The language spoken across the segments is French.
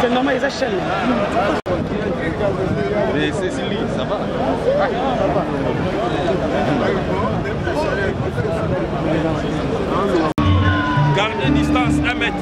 C'est normal, ils achètent. Mais Cécilie, ça va? Gardez distance 1 mètre.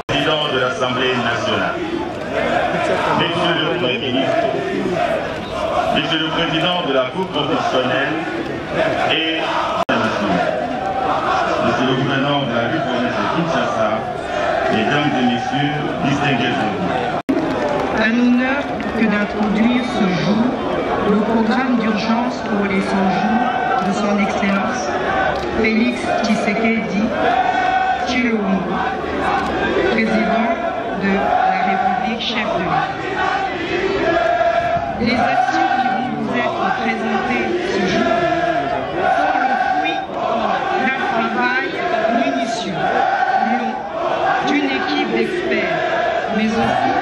Président de l'Assemblée nationale, Monsieur le Premier ministre, Monsieur le Président de la Cour constitutionnelle et Monsieur le gouverneur de la ville province de Kinshasa, Mesdames et Messieurs, distingués invités. Un honneur que d'introduire ce jour le programme d'urgence pour les 100 jours de son Excellence Félix Tshisekedi Tshilombo, président de la République, chef de l'État. Les actions qui vont vous être présentées ce jour sont le fruit d'un travail minutieux, long, d'une équipe d'experts, mais aussi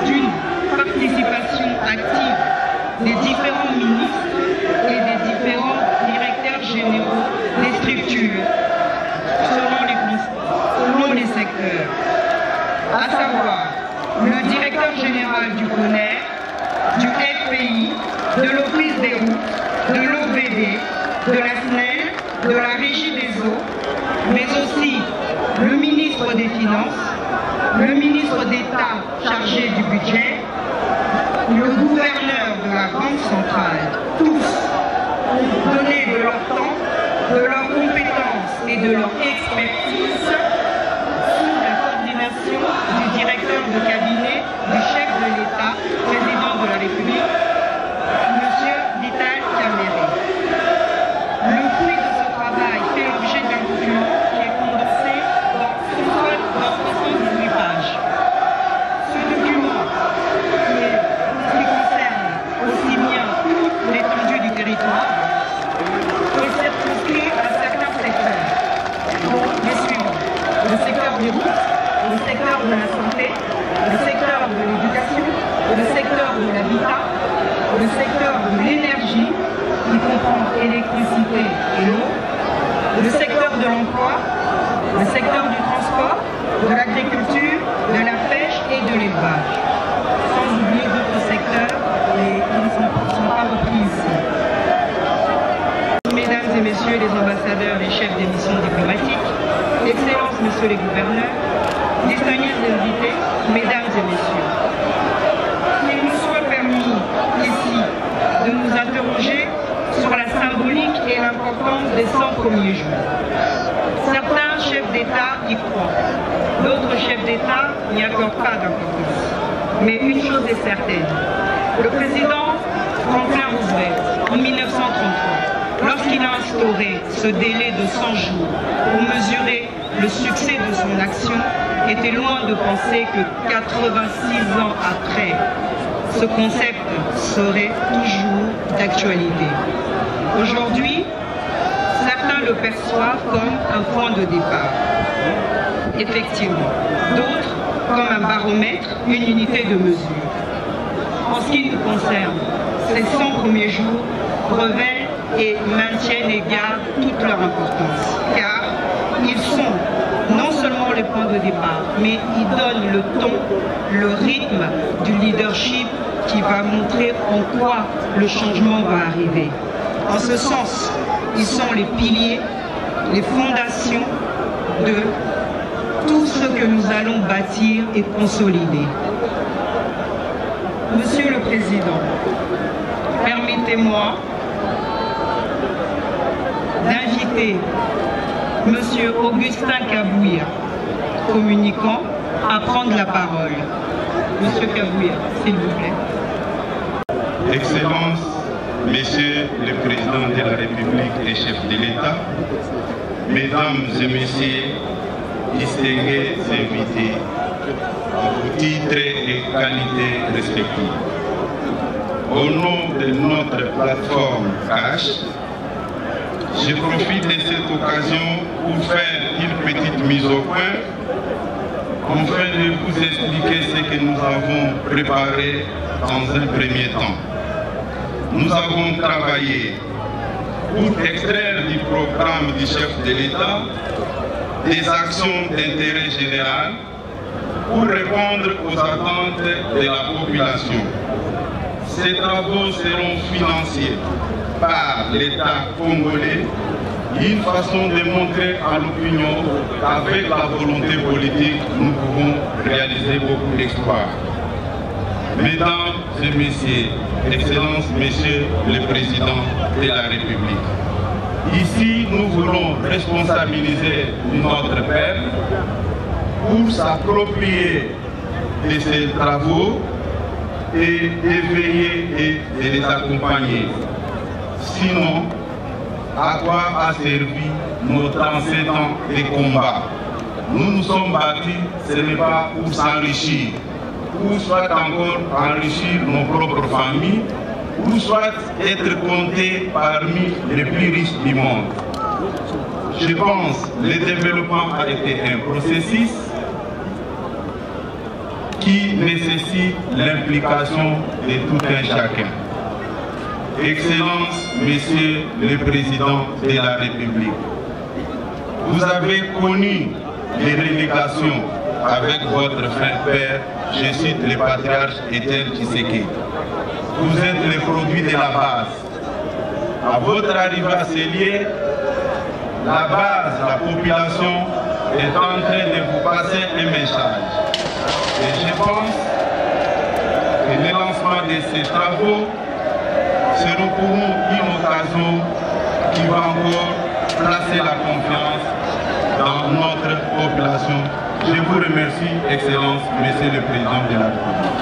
d'une participation active des différents ministres et des différents directeurs généraux des structures selon les secteurs, à savoir le directeur général du CONER, du FPI, de l'Office des routes, de l'OBD, de la SNEL, de la Régie des eaux, mais aussi le ministre des Finances, le ministre d'État chargé du budget, le gouverneur de la Banque centrale, tous ont donné de leur temps, de leurs compétences et de leur expertise sous la coordination du directeur de cabinet du chef de l'État, président de la République, M. Vital Kamerhe. Le fruit de ce travail fait l'objet d'un document qui est condensé dans 70 électricité et l'eau, le secteur de l'emploi, le secteur du transport, de l'agriculture, de la pêche et de l'élevage. Sans oublier d'autres secteurs qui ne sont pas repris ici. Mesdames et messieurs les ambassadeurs et chefs des missions diplomatiques, Excellences, messieurs les gouverneurs, distingués invités, mesdames et messieurs, qu'il nous soit permis ici de nous interroger sur la symbolique et l'importance des 100 premiers jours. Certains chefs d'État y croient, d'autres chefs d'État n'y accordent pas d'importance. Mais une chose est certaine, le président Franklin Roosevelt, en 1933, lorsqu'il a instauré ce délai de 100 jours pour mesurer le succès de son action, était loin de penser que 86 ans après, ce concept serait toujours d'actualité. Aujourd'hui, certains le perçoivent comme un point de départ. Effectivement, d'autres comme un baromètre, une unité de mesure. En ce qui nous concerne, ces 100 premiers jours révèlent et maintiennent et gardent toute leur importance, car ils sont non seulement les points de départ, mais ils donnent le ton, le rythme du leadership qui va montrer en quoi le changement va arriver. En ce sens, ils sont les piliers, les fondations de tout ce que nous allons bâtir et consolider. Monsieur le Président, permettez-moi d'inviter Monsieur Augustin Kabouya, communicant, à prendre la parole. Monsieur Kabouya, s'il vous plaît. Excellences, Messieurs le Président de la République et chef de l'État, Mesdames et Messieurs, distingués invités, en vos titres et qualités respectives. Au nom de notre plateforme CASH, je profite de cette occasion pour faire une petite mise au point, afin de vous expliquer ce que nous avons préparé dans un premier temps. Nous avons travaillé pour extraire du programme du chef de l'État des actions d'intérêt général pour répondre aux attentes de la population. Ces travaux seront financés par l'État congolais, une façon de montrer à l'opinion qu'avec la volonté politique, nous pouvons réaliser beaucoup d'exploits. Mesdames et Messieurs, Excellences, Messieurs le Président de la République, ici, nous voulons responsabiliser notre peuple pour s'approprier de ces travaux et d'éveiller et de les accompagner. Sinon, à quoi a servi notre ancêtre de combat? Nous nous sommes battus, ce n'est pas pour s'enrichir, ou soit encore enrichir nos propres familles, ou soit être compté parmi les plus riches du monde. Je pense que le développement a été un processus qui nécessite l'implication de tout un chacun. Excellences, Messieurs le Président de la République, vous avez connu les renégations avec votre frère père, je cite le patriarche Etienne Tshisekedi. Vous êtes le produit de la base. À votre arrivée à Célier, la base, la population est en train de vous passer un message. Et je pense que le lancement de ces travaux sera pour nous une occasion qui va encore placer la confiance dans notre population. Je vous remercie, Excellences, Monsieur le Président de la République.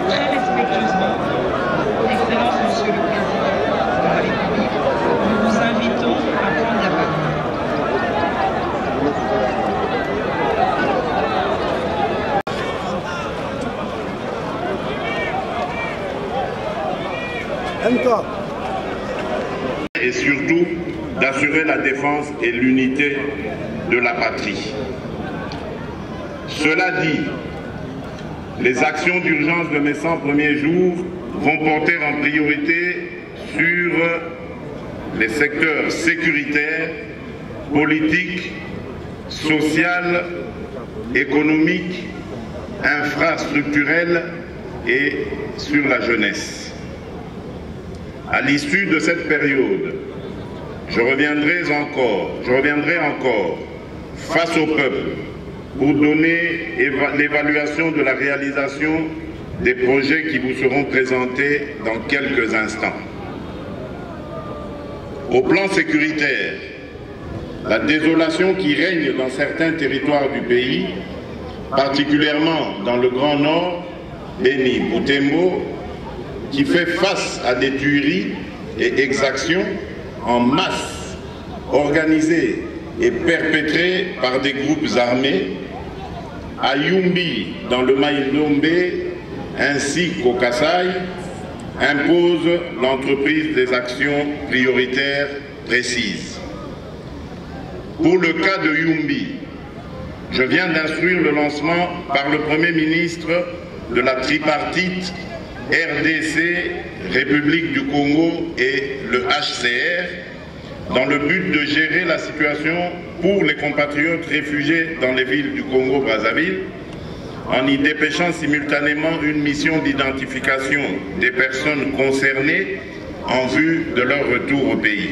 Très respectueusement, Excellences, Monsieur le Président de la République, nous vous invitons à prendre la parole. Et surtout d'assurer la défense et l'unité de la patrie. Cela dit, les actions d'urgence de mes 100 premiers jours vont porter en priorité sur les secteurs sécuritaires, politiques, social, économique, infrastructurel et sur la jeunesse. À l'issue de cette période, je reviendrai encore face au peuple pour donner l'évaluation de la réalisation des projets qui vous seront présentés dans quelques instants. Au plan sécuritaire, la désolation qui règne dans certains territoires du pays, particulièrement dans le Grand Nord, Beni, Butembo, qui fait face à des tueries et exactions en masse, organisées et perpétrées par des groupes armés, à Yumbi, dans le Maïdombe, ainsi qu'au Kasaï, impose l'entreprise des actions prioritaires précises. Pour le cas de Yumbi, je viens d'instruire le lancement par le Premier ministre de la tripartite RDC, République du Congo et le HCR, dans le but de gérer la situation pour les compatriotes réfugiés dans les villes du Congo-Brazzaville, en y dépêchant simultanément une mission d'identification des personnes concernées en vue de leur retour au pays.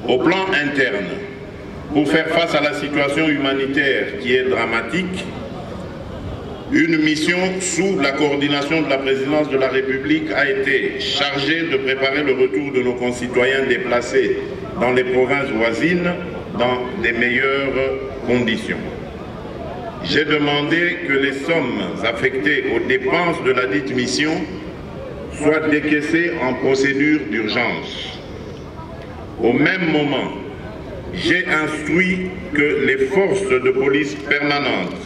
Au plan interne, pour faire face à la situation humanitaire qui est dramatique, une mission sous la coordination de la présidence de la République a été chargée de préparer le retour de nos concitoyens déplacés dans les provinces voisines dans des meilleures conditions. J'ai demandé que les sommes affectées aux dépenses de la dite mission soient décaissées en procédure d'urgence. Au même moment, j'ai instruit que les forces de police permanentes,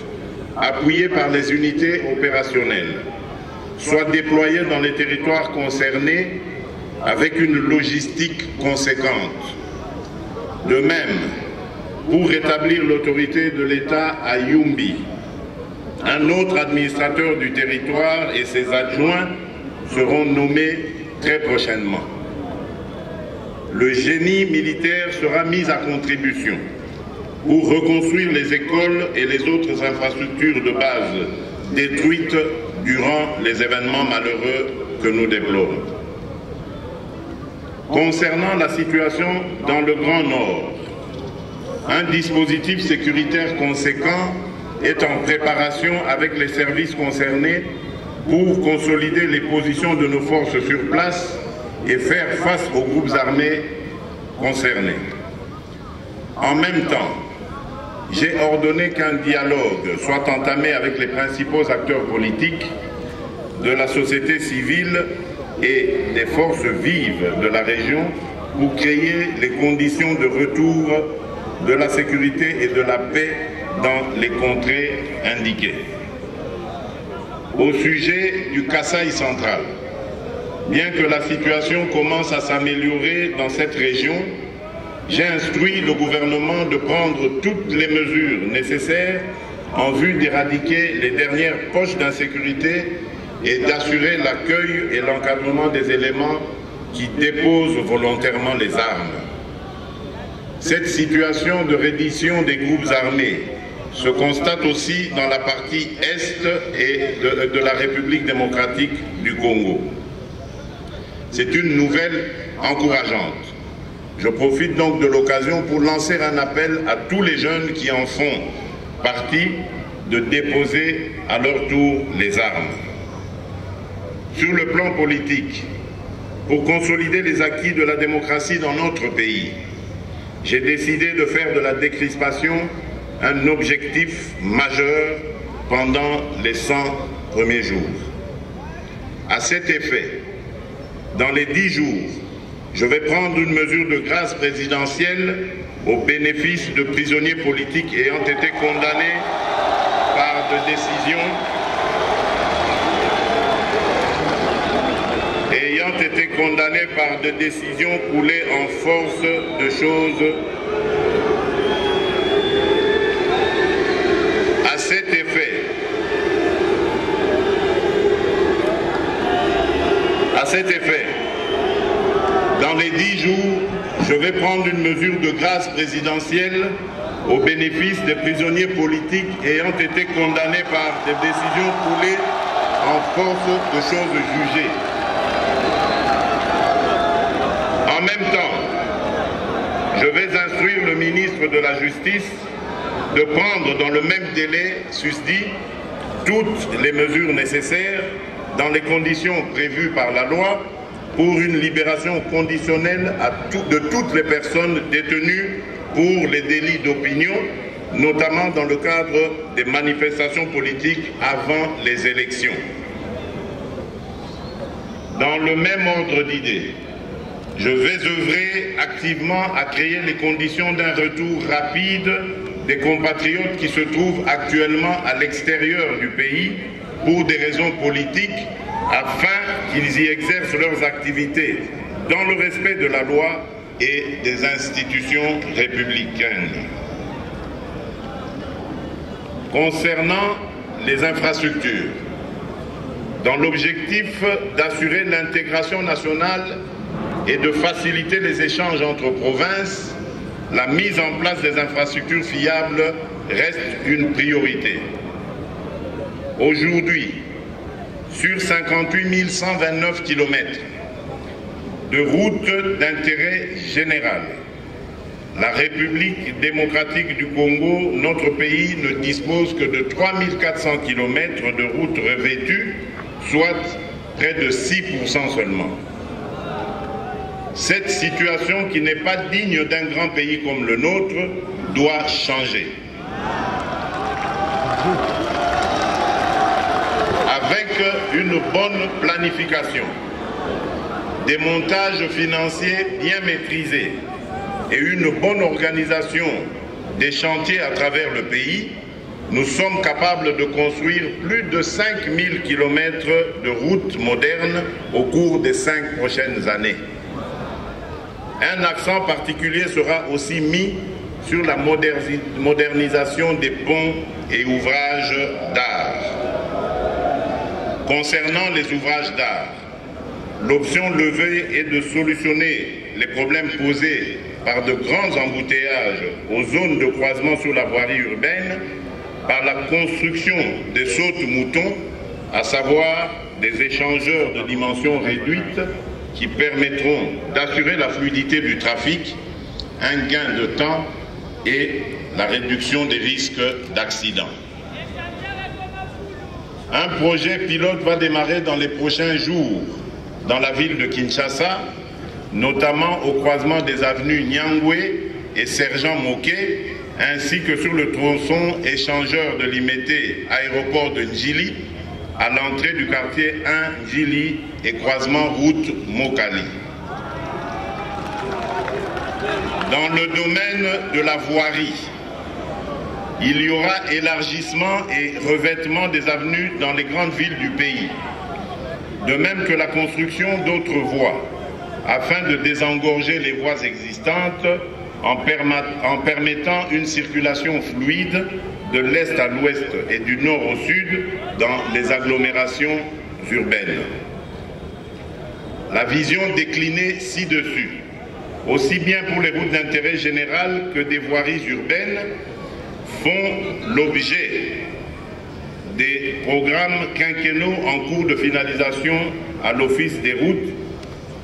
appuyées par les unités opérationnelles, soient déployées dans les territoires concernés avec une logistique conséquente. De même, pour rétablir l'autorité de l'État à Yumbi, un autre administrateur du territoire et ses adjoints seront nommés très prochainement. Le génie militaire sera mis à contribution pour reconstruire les écoles et les autres infrastructures de base détruites durant les événements malheureux que nous déplorons. Concernant la situation dans le Grand Nord, un dispositif sécuritaire conséquent est en préparation avec les services concernés pour consolider les positions de nos forces sur place et faire face aux groupes armés concernés. En même temps, j'ai ordonné qu'un dialogue soit entamé avec les principaux acteurs politiques, de la société civile et des forces vives de la région pour créer les conditions de retour de la sécurité et de la paix dans les contrées indiquées. Au sujet du Kasaï central, bien que la situation commence à s'améliorer dans cette région, j'ai instruit le gouvernement de prendre toutes les mesures nécessaires en vue d'éradiquer les dernières poches d'insécurité et d'assurer l'accueil et l'encadrement des éléments qui déposent volontairement les armes. Cette situation de reddition des groupes armés se constate aussi dans la partie est et de la République démocratique du Congo. C'est une nouvelle encourageante. Je profite donc de l'occasion pour lancer un appel à tous les jeunes qui en font partie de déposer à leur tour les armes. Sur le plan politique, pour consolider les acquis de la démocratie dans notre pays, j'ai décidé de faire de la décrispation un objectif majeur pendant les 100 premiers jours. À cet effet, dans les 10 jours, je vais prendre une mesure de grâce présidentielle au bénéfice de prisonniers politiques ayant été condamnés par des décisions coulées en force de choses. À cet effet, cet effet, dans les 10 jours, je vais prendre une mesure de grâce présidentielle au bénéfice des prisonniers politiques ayant été condamnés par des décisions coulées en force de choses jugées. En même temps, je vais instruire le ministre de la Justice de prendre dans le même délai, susdit, toutes les mesures nécessaires dans les conditions prévues par la loi pour une libération conditionnelle de toutes les personnes détenues pour les délits d'opinion, notamment dans le cadre des manifestations politiques avant les élections. Dans le même ordre d'idées, je vais œuvrer activement à créer les conditions d'un retour rapide des compatriotes qui se trouvent actuellement à l'extérieur du pays pour des raisons politiques, afin qu'ils y exercent leurs activités dans le respect de la loi et des institutions républicaines. Concernant les infrastructures, dans l'objectif d'assurer l'intégration nationale et de faciliter les échanges entre provinces, la mise en place des infrastructures fiables reste une priorité. Aujourd'hui, sur 58 129 km de routes d'intérêt général, la République démocratique du Congo, notre pays, ne dispose que de 3 400 km de routes revêtues, soit près de 6% seulement. Cette situation, qui n'est pas digne d'un grand pays comme le nôtre, doit changer. Avec une bonne planification, des montages financiers bien maîtrisés et une bonne organisation des chantiers à travers le pays, nous sommes capables de construire plus de 5000 km de routes modernes au cours des 5 prochaines années. Un accent particulier sera aussi mis sur la modernisation des ponts et ouvrages d'art. Concernant les ouvrages d'art, l'option levée est de solutionner les problèmes posés par de grands embouteillages aux zones de croisement sur la voirie urbaine par la construction des sautes-moutons, à savoir des échangeurs de dimension réduite qui permettront d'assurer la fluidité du trafic, un gain de temps et la réduction des risques d'accident. Un projet pilote va démarrer dans les prochains jours dans la ville de Kinshasa, notamment au croisement des avenues Nyangwe et Sergent Moké, ainsi que sur le tronçon échangeur de Limete, aéroport de Njili, à l'entrée du quartier 1 Njili et croisement route Mokali. Dans le domaine de la voirie, il y aura élargissement et revêtement des avenues dans les grandes villes du pays, de même que la construction d'autres voies, afin de désengorger les voies existantes en permettant une circulation fluide de l'est à l'ouest et du nord au sud dans les agglomérations urbaines. La vision déclinée ci-dessus, aussi bien pour les routes d'intérêt général que des voiries urbaines, font l'objet des programmes quinquennaux en cours de finalisation à l'Office des routes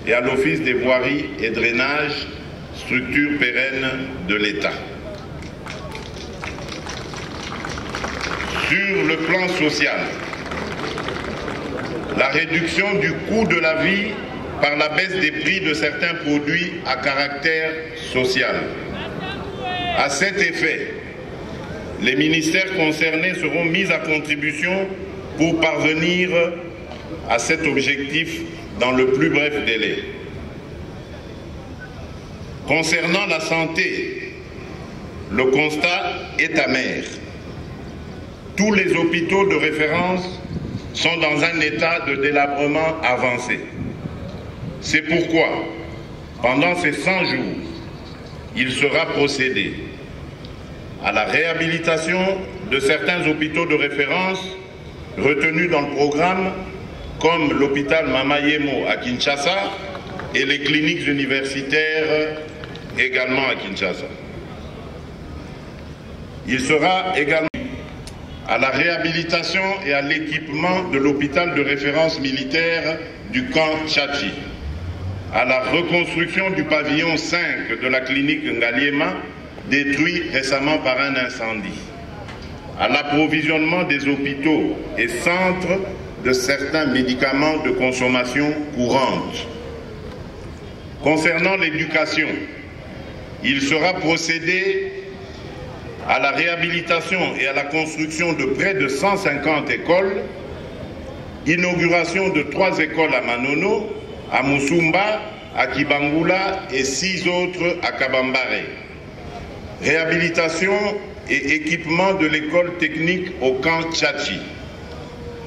et à l'Office des voiries et drainages, structure pérenne de l'État. Sur le plan social, la réduction du coût de la vie par la baisse des prix de certains produits à caractère social. À cet effet, les ministères concernés seront mis à contribution pour parvenir à cet objectif dans le plus bref délai. Concernant la santé, le constat est amer. Tous les hôpitaux de référence sont dans un état de délabrement avancé. C'est pourquoi, pendant ces 100 jours, il sera procédé à la réhabilitation de certains hôpitaux de référence retenus dans le programme comme l'hôpital Mama Yemo à Kinshasa et les cliniques universitaires également à Kinshasa. Il sera également à la réhabilitation et à l'équipement de l'hôpital de référence militaire du camp Tchachi, à la reconstruction du pavillon 5 de la clinique Ngaliema, détruit récemment par un incendie, à l'approvisionnement des hôpitaux et centres de certains médicaments de consommation courante. Concernant l'éducation, il sera procédé à la réhabilitation et à la construction de près de 150 écoles, inauguration de 3 écoles à Manono, à Musumba, à Kibangula et 6 autres à Kabambare. Réhabilitation et équipement de l'école technique au camp Tchachi.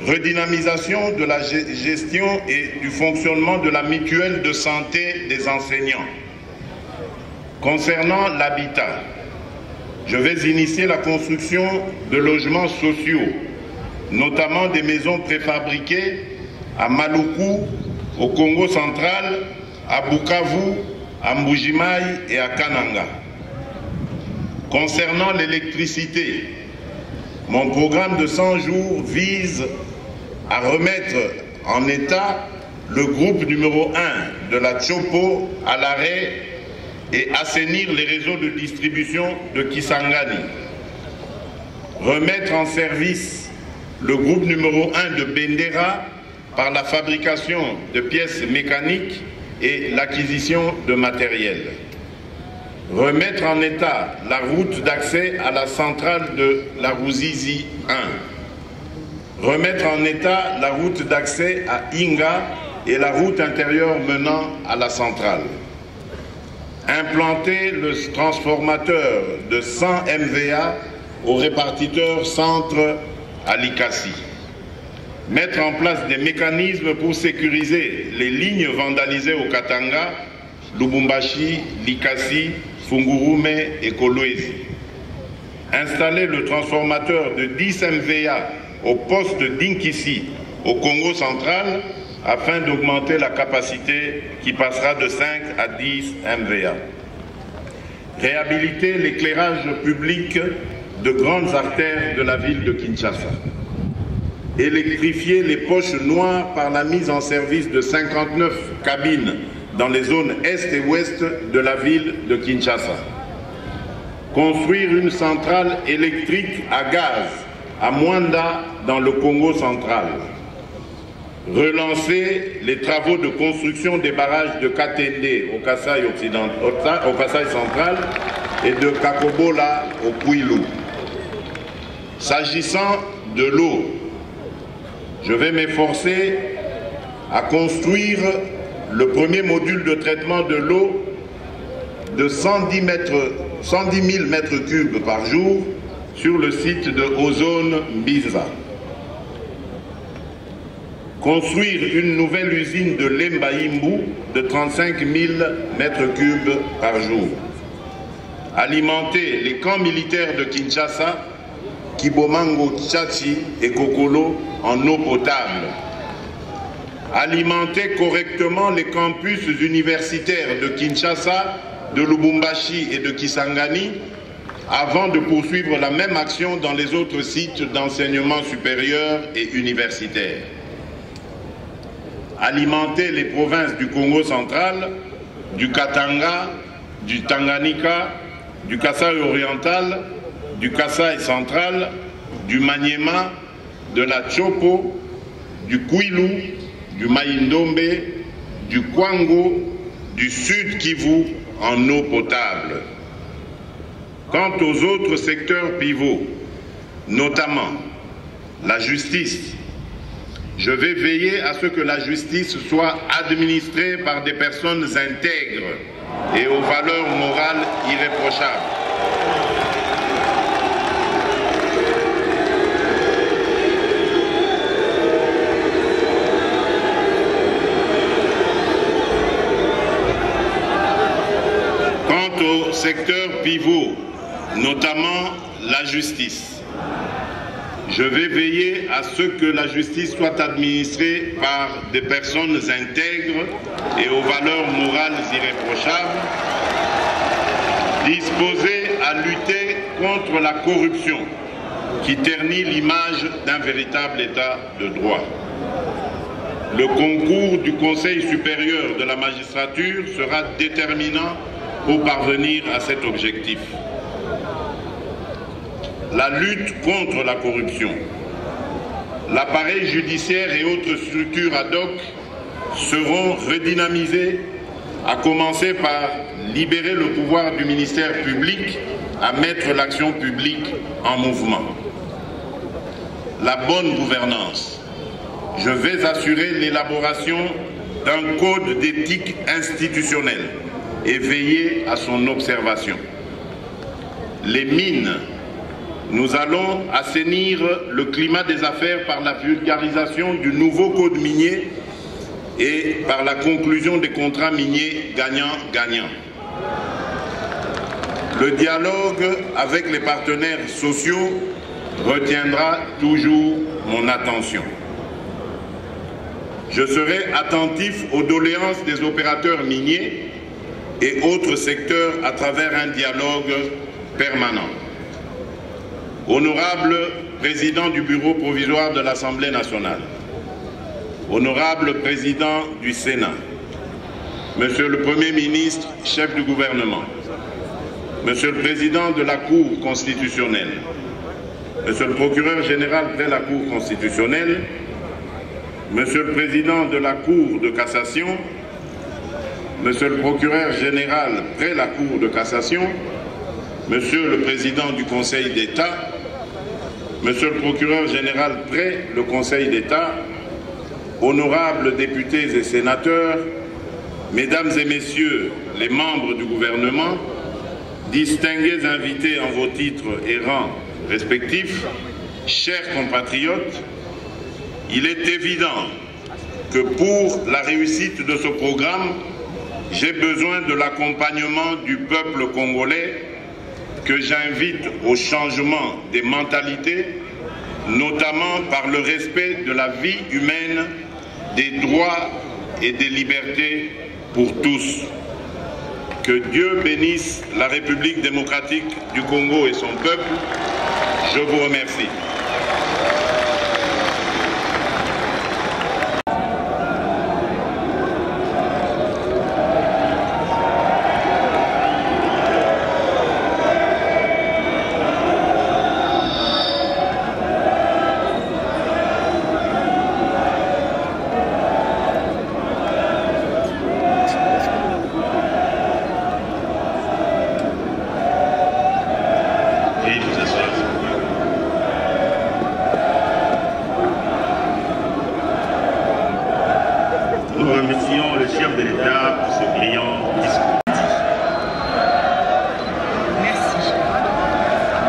Redynamisation de la gestion et du fonctionnement de la mutuelle de santé des enseignants. Concernant l'habitat, je vais initier la construction de logements sociaux, notamment des maisons préfabriquées à Maluku, au Congo central, à Bukavu, à Mbujimaï et à Kananga. Concernant l'électricité, mon programme de 100 jours vise à remettre en état le groupe numéro 1 de la Chopo à l'arrêt et assainir les réseaux de distribution de Kisangani. Remettre en service le groupe numéro 1 de Bendera par la fabrication de pièces mécaniques et l'acquisition de matériel. Remettre en état la route d'accès à la centrale de la Ruzizi 1. Remettre en état la route d'accès à Inga et la route intérieure menant à la centrale. Implanter le transformateur de 100 MVA au répartiteur centre à Likasi. Mettre en place des mécanismes pour sécuriser les lignes vandalisées au Katanga, Lubumbashi, Likasi, Fungurume et Kolwezi. Installer le transformateur de 10 MVA au poste d'Inkisi au Congo central afin d'augmenter la capacité qui passera de 5 à 10 MVA. Réhabiliter l'éclairage public de grandes artères de la ville de Kinshasa. Électrifier les poches noires par la mise en service de 59 cabines dans les zones est et ouest de la ville de Kinshasa. Construire une centrale électrique à gaz à Mwanda dans le Congo central. Relancer les travaux de construction des barrages de Katende au Kasaï central et de Kakobola au Kouilou. S'agissant de l'eau, je vais m'efforcer à construire le premier module de traitement de l'eau de 110 000 mètres cubes par jour sur le site de Ozone Mbiza. Construire une nouvelle usine de Lembaïmbou de 35 000 mètres cubes par jour. Alimenter les camps militaires de Kinshasa, Kibomango, Tchachi et Kokolo en eau potable. Alimenter correctement les campus universitaires de Kinshasa, de Lubumbashi et de Kisangani avant de poursuivre la même action dans les autres sites d'enseignement supérieur et universitaire. Alimenter les provinces du Congo central, du Katanga, du Tanganyika, du Kasaï oriental, du Kasaï central, du Maniema, de la Chopo, du Kouilou, du Maïndombe, du Kwango, du Sud Kivu en eau potable. Quant aux autres secteurs pivots, notamment la justice, je vais veiller à ce que la justice soit administrée par des personnes intègres et aux valeurs morales irréprochables. Quant au secteur pivot, notamment la justice, Je vais veiller à ce que la justice soit administrée par des personnes intègres et aux valeurs morales irréprochables, disposées à lutter contre la corruption qui ternit l'image d'un véritable État de droit. Le concours du Conseil supérieur de la magistrature sera déterminant pour parvenir à cet objectif. La lutte contre la corruption, l'appareil judiciaire et autres structures ad hoc seront redynamisés, à commencer par libérer le pouvoir du ministère public à mettre l'action publique en mouvement. La bonne gouvernance. Je vais assurer l'élaboration d'un code d'éthique institutionnelle et veiller à son observation. Les mines. Nous allons assainir le climat des affaires par la vulgarisation du nouveau code minier et par la conclusion des contrats miniers gagnant-gagnant. Le dialogue avec les partenaires sociaux retiendra toujours mon attention. Je serai attentif aux doléances des opérateurs miniers et autres secteurs à travers un dialogue permanent. Honorable Président du Bureau provisoire de l'Assemblée nationale, Honorable Président du Sénat, Monsieur le Premier ministre, chef du gouvernement, Monsieur le Président de la Cour constitutionnelle, Monsieur le Procureur général près la Cour constitutionnelle, Monsieur le Président de la Cour de cassation, Monsieur le Procureur général près la Cour de cassation, Monsieur le Président du Conseil d'État, Monsieur le Procureur général près le Conseil d'État, honorables députés et sénateurs, Mesdames et Messieurs les membres du gouvernement, distingués invités en vos titres et rangs respectifs, chers compatriotes, il est évident que pour la réussite de ce programme, j'ai besoin de l'accompagnement du peuple congolais que j'invite au changement des mentalités, notamment par le respect de la vie humaine, des droits et des libertés pour tous. Que Dieu bénisse la République démocratique du Congo et son peuple. Je vous remercie. Nous remercions le chef de l'État pour ce brillant discours. Merci.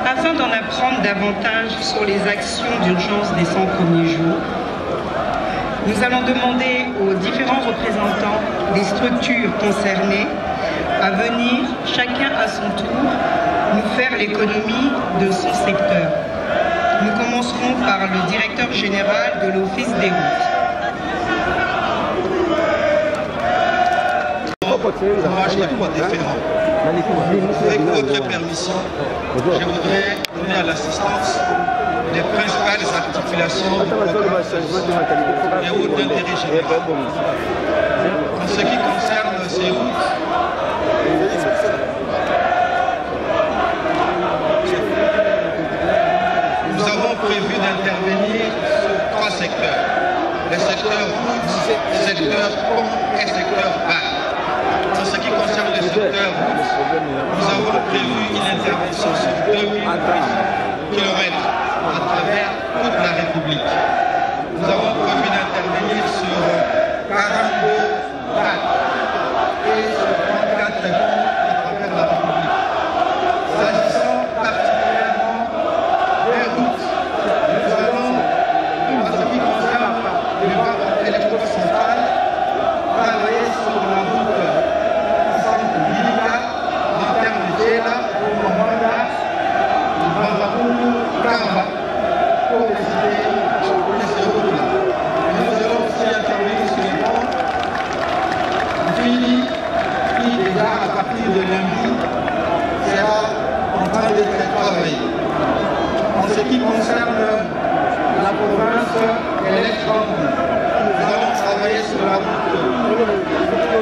Afin d'en apprendre davantage sur les actions d'urgence des 100 premiers jours, nous allons demander aux différents représentants des structures concernées à venir, chacun à son tour, nous faire l'économie de son secteur. Nous commencerons par le directeur général de l'Office des routes. Avec votre permission, je voudrais donner à l'assistance les principales articulations du programme des routes d'intérêt général. En ce qui concerne ces routes, nous avons prévu d'intervenir sur 3 secteurs. Les secteurs routes, les secteurs ponts et secteurs barres. En ce qui concerne les secteurs routes, nous avons prévu une intervention sur 2800 km à travers toute la République. Nous avons prévu d'intervenir sur 42 dates et sur 34 ponts à travers la République. S'agissant particulièrement des routes, nous allons, en ce qui concerne le voie électro-centrale, travailler sur la route pour ces routes-là. Nous allons aussi intervenir sur les ponts qui déjà à partir de lundi sera en train d'être travaillé. En ce qui concerne la province et l'ex-Bambou, nous allons travailler sur la route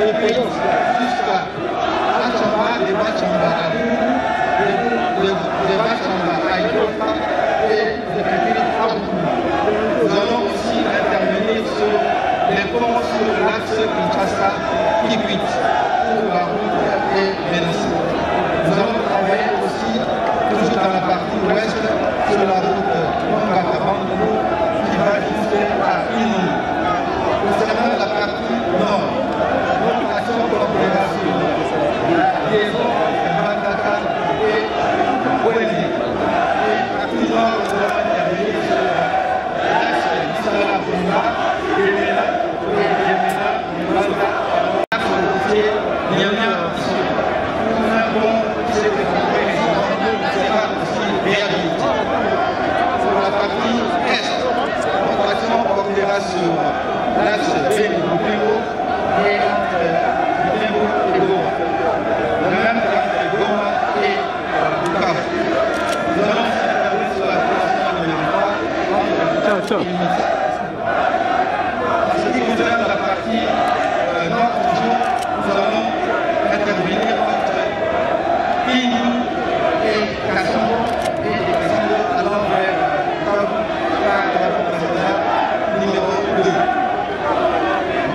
du pays jusqu'à Bachamba, de Bachamba à Boubou, de Bachamba à Iofa et de Kekiri à Boubou. Nous allons aussi intervenir sur les ponts sur l'axe Kinshasa-Kikwit, où la route est menacée. Nous allons travailler aussi, toujours dans la partie ouest, sur la route Mongata-Bandou qui va jusqu'à Inou. Concernant la partie nord, notre action d'opération, la liaison de Bandaka et Bouéli. Et la partie nord, nous allons intervenir sur l'axe Bissala-Bunda, Yémena, Banda, il y en a ici. Nous avons qui s'est développé sera aussi réhabilité. Pour la partie est, notre action portera sur l'axe Béni-Boutémo et entre Boutémo et Goma. De même qu'entre Goma et Bukavu. Nous allons s'intervenir sur la création de l'emploi entre et Miti. En ce qui concerne la partie nord, toujours, nous allons intervenir entre Pignou et Kassongo et de Kassongo allant vers la route nationale numéro 2.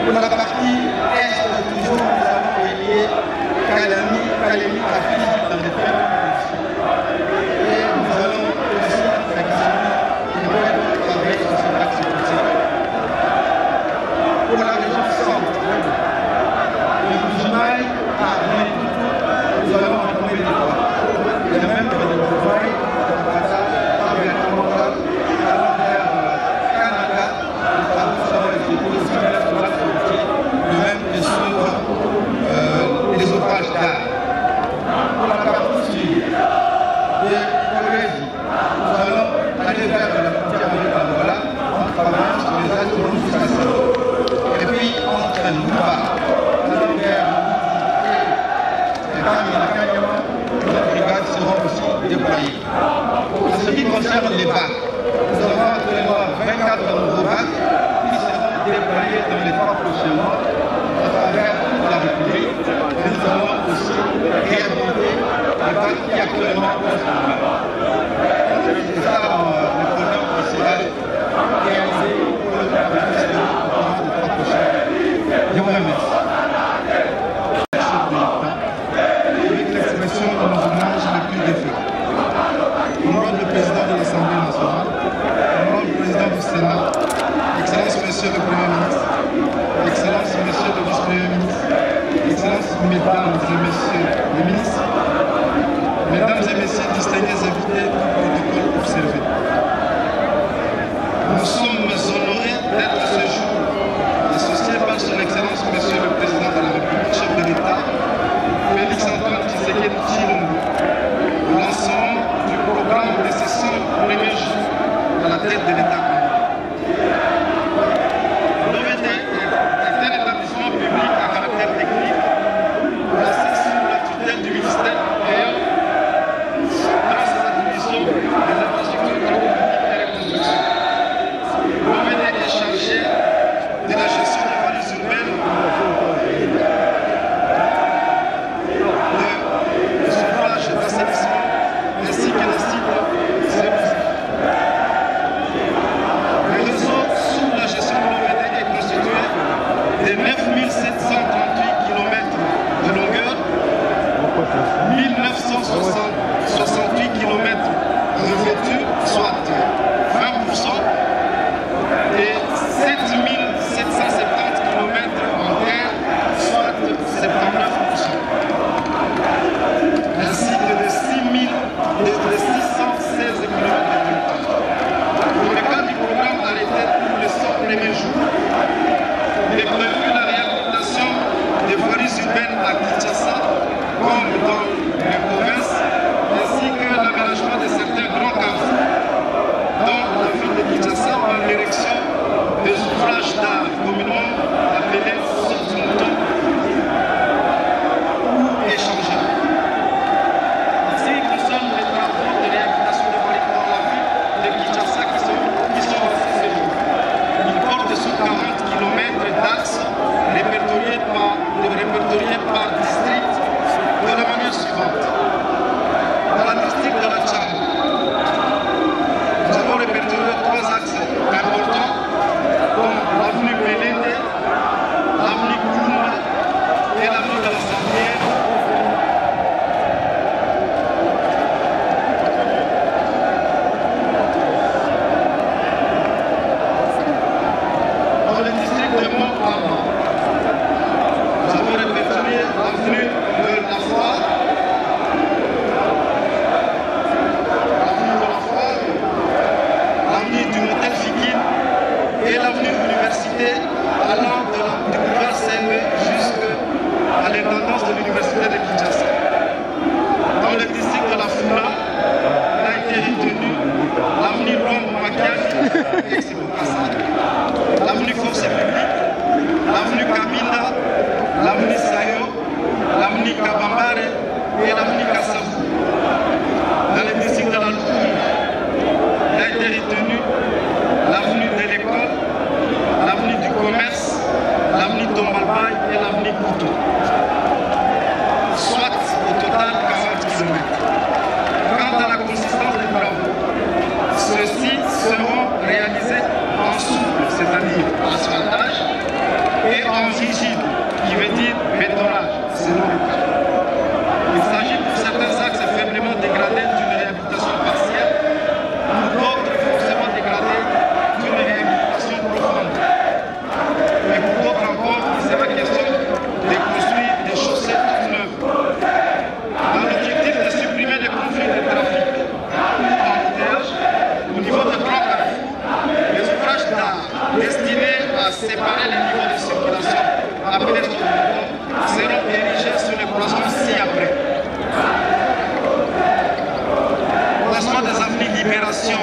Pour la partie est, toujours, nous allons relier Kalemi à Fili dans les très bonnes conditions. Et nous allons aussi effectivement travailler sur cet axe côtier. Pour la région centre, de Boujimaï à Ménitoutou, nous allons entamer des voies. De même que de Boujimaï, de Bata, vers Kamanga, allant vers Kananga, nous allons exécuter aussi bien sur l'axe routier, de même que sur les ouvrages d'art. Pour la partie sud de Korégie, nous allons aller vers la frontière avec l'Angola en travaillant sur les axes jusqu'à Sado. Et puis entre Nouba, allant vers et Kanyama, nos brigades seront aussi déployées. En ce qui concerne les bacs, nous avons actuellement 24 nouveaux bacs qui seront déployés dans les 3 prochains mois à travers toute la République. Et nous allons aussi réhabiliter les bacs qui actuellement posent problème. C'est ça le programme principal réalisé pour le projet de courant des 3 prochains. Je vous remercie. Avec l'expression de nos hommages les plus défaits. Honorable président de l'Assemblée nationale, honorable président du Sénat, Excellence Monsieur le Premier ministre, Excellence Monsieur le Vice-Premier ministre, Excellence Mesdames et Messieurs les ministres, Mesdames et Messieurs distingués Libération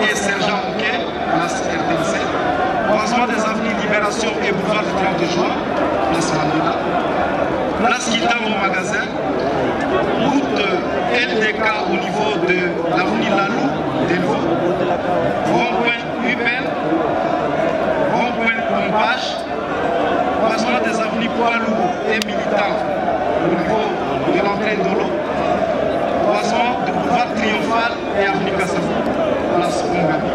et Sergent Bouquet, place RDC. Croisement des avenues Libération et boulevard du 30 juin, place Mandela. Place Kitam au magasin. Route LDK au niveau de l'avenue Lalou, Delvaux. Rond-point Hubel. Rond-point Pompage. Croisement des avenues Poilou et Militant au niveau de l'entrée de l'eau. Croisement de boulevard Triomphal et avenue Kassafou, place Congabi.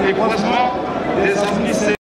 Et croisement des avenues C.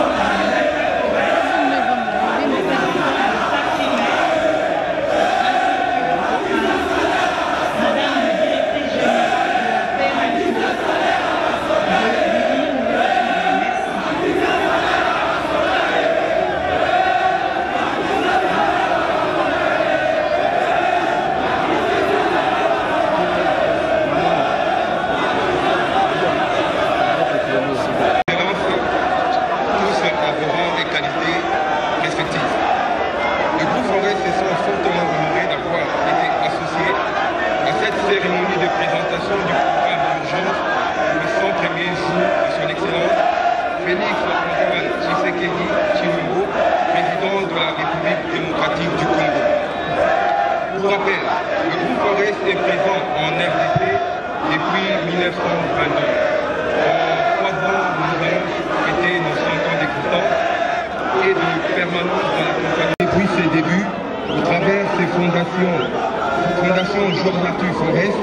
Pour rappel, le groupe Forest est présent en RDC depuis 1922. En 3 ans, nous avons fêté nos 100 ans d'existence et de permanence dans la compagnie. Depuis ses débuts, au travers ses fondations, Fondation Georges Arthur Forest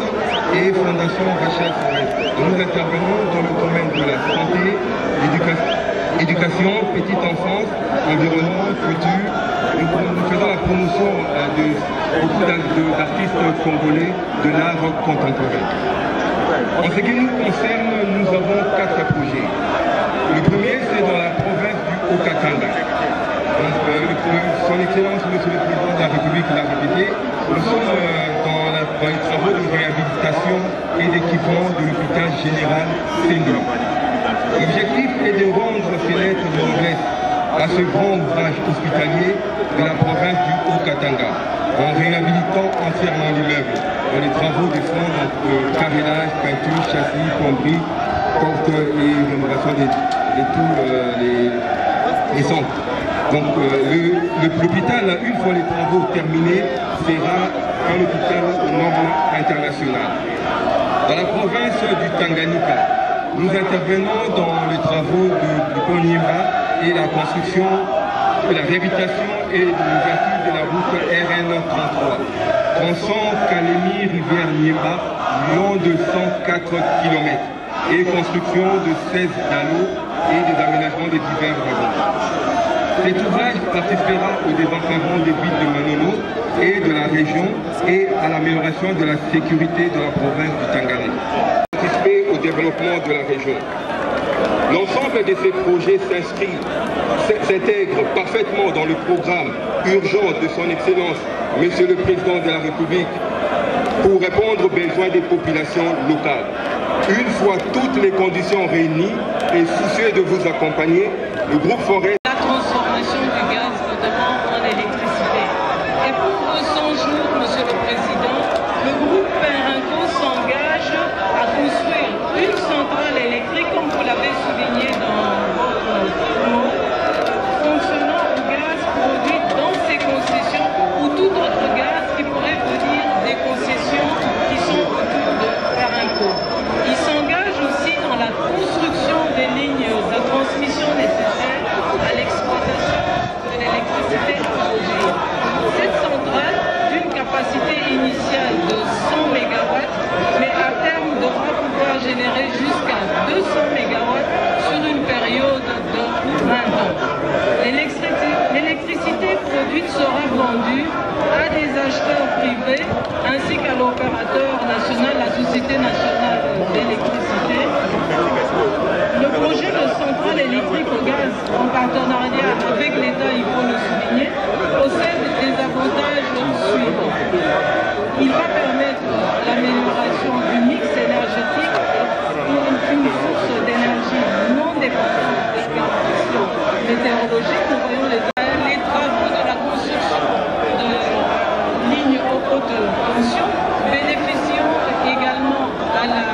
et Fondation Rachel Forest. Nous intervenons dans le domaine de la santé, éducation, petite enfance, environnement, culture. Nous faisons la promotion de beaucoup d'artistes congolais de l'art contemporain. En ce qui nous concerne, nous avons 4 projets. Le premier, c'est dans la province du Haut-Katanga. Son Excellence, Monsieur le Président de la République, l'a répété, nous sommes dans les travaux de réhabilitation et d'équipement de l'hôpital général Saint-Louis. L'objectif est de rendre ses lettres de noblesse à ce grand ouvrage hospitalier de la province du Haut-Katanga, en réhabilitant entièrement l'immeuble dans les travaux de fond, carrelage, peinture, châssis, plomberie, porte et rénovation de tous les centres. Donc l'hôpital, une fois les travaux terminés, sera un hôpital aux normes internationales. Dans la province du Tanganyika, nous intervenons dans les travaux du pont Nyimba et la construction, la réhabilitation et l'ouverture de la route RN33, tronçon Kalemi-Rivière-Nyimba, long de 104 km et construction de 16 dallos et des aménagements de divers wagons. Cet ouvrage participera au désenclavement des villes de Manono et de la région et à l'amélioration de la sécurité de la province du Tanganyika. Participer au développement de la région. L'ensemble de ces projets s'intègre parfaitement dans le programme urgent de son Excellence, Monsieur le Président de la République, pour répondre aux besoins des populations locales. Une fois toutes les conditions réunies et soucieux de vous accompagner, le groupe Forest... La transformation du gaz, notamment en électricité. Et pour 100 jours, Monsieur le Président, le groupe Perenco s'engage à construire une centrale électrique, comme vous l'avez souligné dans votre mot, fonctionnant au gaz produit dans ces concessions ou tout autre gaz qui pourrait venir des concessions qui sont autour de Perenco. Il s'engage aussi dans la construction des lignes de transmission nécessaires à l'exploitation de l'électricité hydrogène. Cette centrale, d'une capacité initiale de 100 MW, mais à terme devra pouvoir générer jusqu'à 200 MW sur une période de 20 ans. L'électricité produite sera vendue à des acheteurs privés ainsi qu'à l'opérateur national, la Société nationale d'électricité. Le projet de centrale électrique au gaz en partenariat avec l'État, il faut le souligner, possède des avantages suivants. Il va permettre l'amélioration du mix énergétique pour une source d'énergie non dépendante des conditions météorologiques. Nous voyons les travaux de la construction de lignes haute tension bénéficient également à la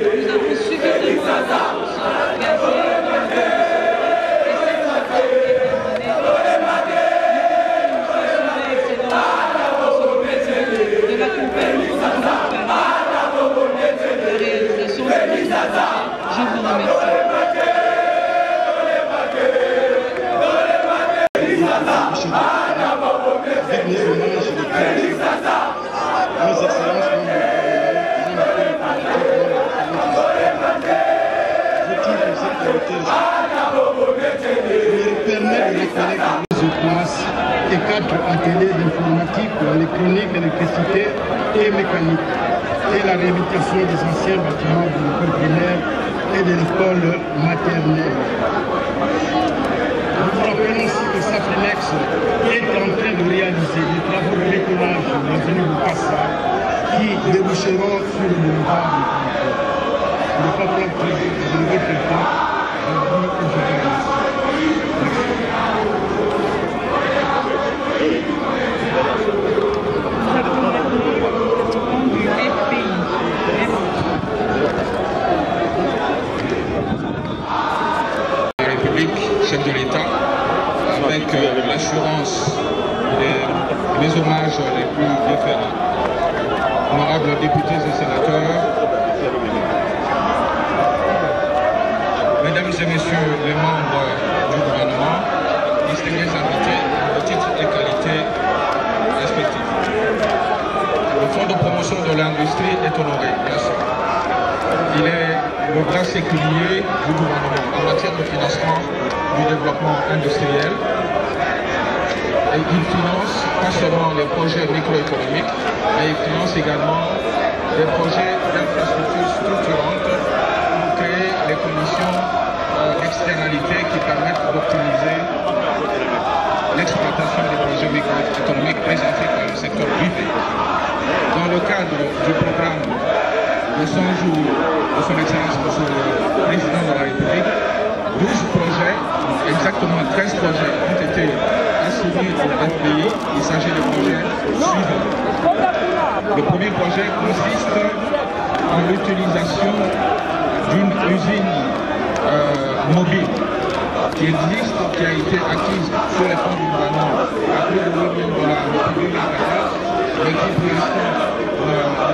Nous avons suffisamment de ressources gazées dans le pays. Et cette réforme est terminée. Nous assurer excellence de la compagnie de la réalisation de ce projet. Je vous remercie. Avec mes hommages et mes excellences, je me permets de rappeler que je place et 4 ateliers d'informatique, électronique, électricité et mécanique, et la réhabilitation des anciens bâtiments de l'école primaire et de l'école maternelle. Nous vous rappelons aussi que Safrinex est en train de réaliser des travaux de bétonnage dans l'avenue Bukassa qui déboucheront sur le boulevard du Canton. Je ne vais pas prendre plus de votre temps. Je vous dis que je vous remercie. La République, chef de l'État, avec l'assurance et les hommages les plus déférents. Honorables députés et sénateurs, mesdames et messieurs les membres du gouvernement, distingués invités de titres et qualités respectifs. Le Fonds de promotion de l'industrie est honoré, bien sûr. Il est le bras séculier du gouvernement en matière de financement du développement industriel. Et il finance pas seulement les projets microéconomiques, mais il finance également des projets d'infrastructures structurantes pour créer les conditions d'externalité qui permettent d'optimiser l'exploitation des projets microéconomiques présentés par le secteur privé. Dans le cadre du programme de 100 jours de son Excellence Monsieur le Président de la République, 12 projets, exactement 13 projets ont été assignés au FPI. Il s'agit de projets suivants. Le premier projet consiste en l'utilisation d'une usine mobile qui existe, qui a été acquise sur les fonds du gouvernement à plus de 8 millions de dollars depuis 2014, mais qui pour l'instant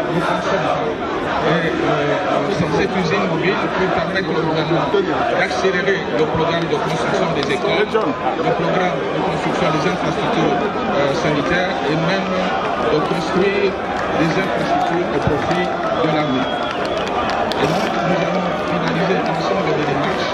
ne fonctionne pas. Et cette usine mobile peut permettre au gouvernement d'accélérer le programme de construction des écoles, le programme de construction des infrastructures sanitaires et même de construire des infrastructures au profit de l'armée. Et donc nous allons finaliser l'ensemble des démarches.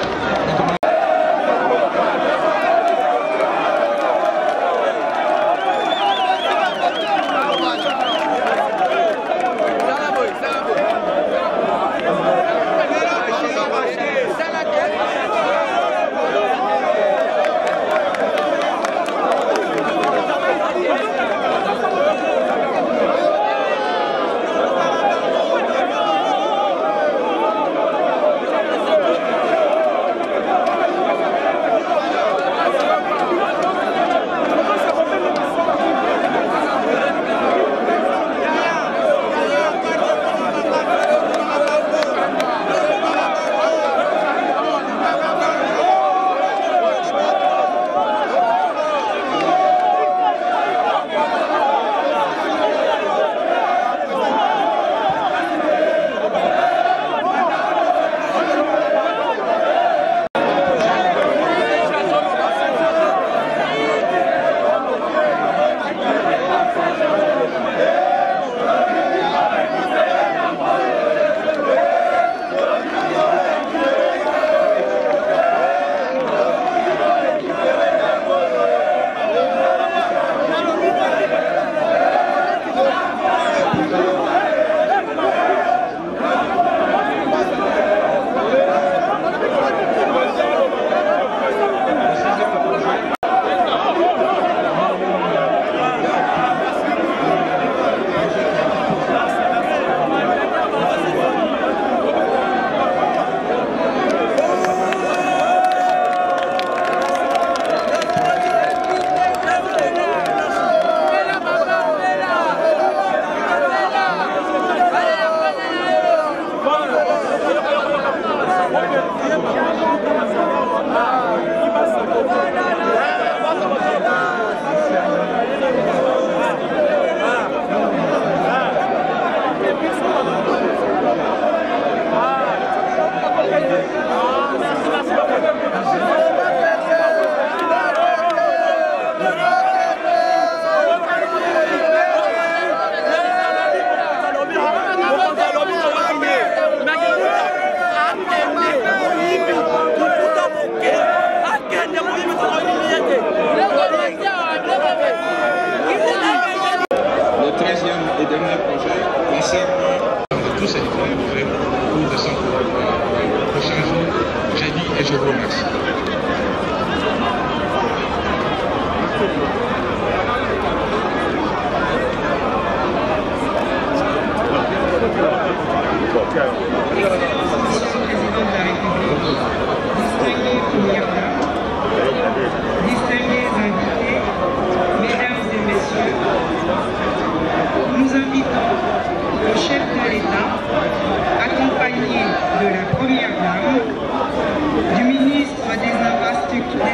dernier projet concerne tous ces différents projets au cours de 100 prochains jours. J'ai dit et je vous remercie. Distingués invités, mesdames et messieurs, nous invitons le chef de l'État, accompagné de la Première Dame, du ministre des Infrastructures,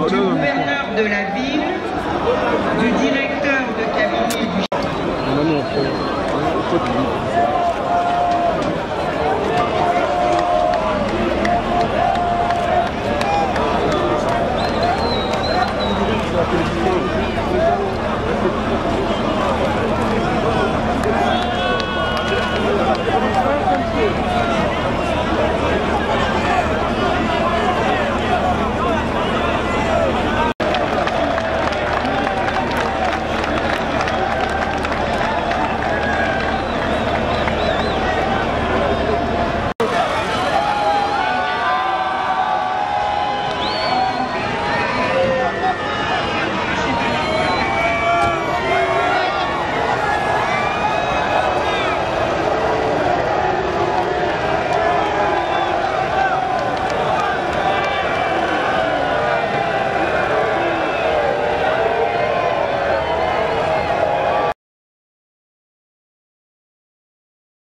du gouverneur de la ville, du directeur de cabinet du chef.